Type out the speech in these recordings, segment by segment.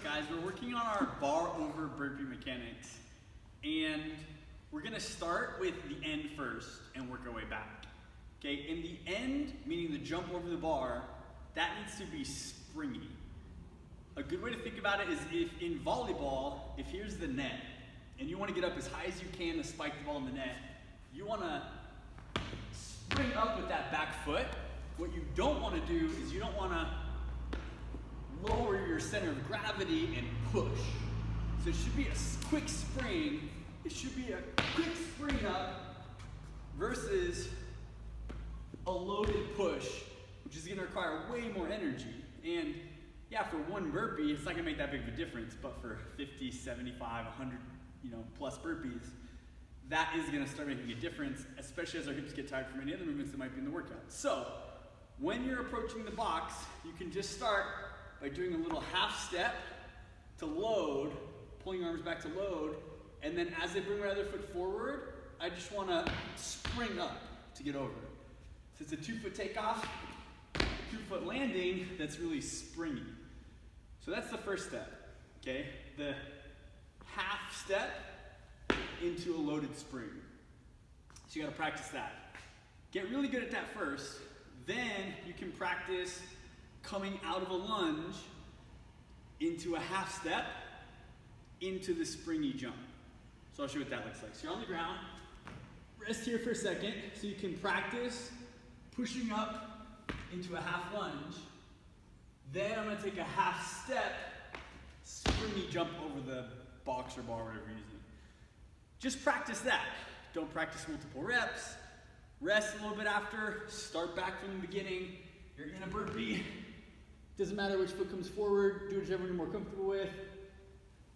guys, we're working on our bar over burpee mechanics, and we're gonna start with the end first and work our way back. Okay, in the end, meaning the jump over the bar, that needs to be springy. A good way to think about it is if in volleyball, if here's the net, and you wanna get up as high as you can to spike the ball in the net, you wanna spring up with that back foot. What you don't wanna do is you don't wanna lower your center of gravity and push. So it should be a quick spring. It should be a quick spring up versus a loaded push, which is gonna require way more energy. And yeah, for one burpee, it's not gonna make that big of a difference, but for 50, 75, 100, plus burpees, that is gonna start making a difference, especially as our hips get tired from any other movements that might be in the workout. So when you're approaching the box, you can just start by doing a little half step to load, pulling your arms back to load, and then as I bring my other foot forward, I just want to spring up to get over. So it's a 2-foot takeoff, 2-foot landing that's really springy. So that's the first step, okay? The half step into a loaded spring. So you got to practice that. Get really good at that first, then you can practice coming out of a lunge into a half step into the springy jump. So I'll show you what that looks like. So you're on the ground, rest here for a second so you can practice pushing up into a half lunge. Then I'm going to take a half step, springy jump over the box or bar, whatever you're using. Just practice that. Don't practice multiple reps. Rest a little bit after, start back from the beginning. You're in a burpee. Doesn't matter which foot comes forward, do whichever you're more comfortable with.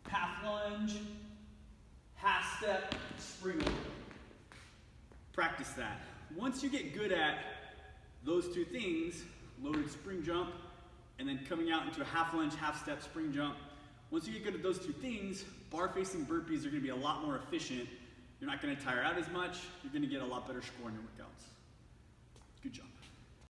Half lunge, half step, spring over. Practice that. Once you get good at those two things, loaded spring jump, and then coming out into a half lunge, half step, spring jump, once you get good at those two things, bar facing burpees are gonna be a lot more efficient. You're not gonna tire out as much, you're gonna get a lot better score in your workouts. Good job.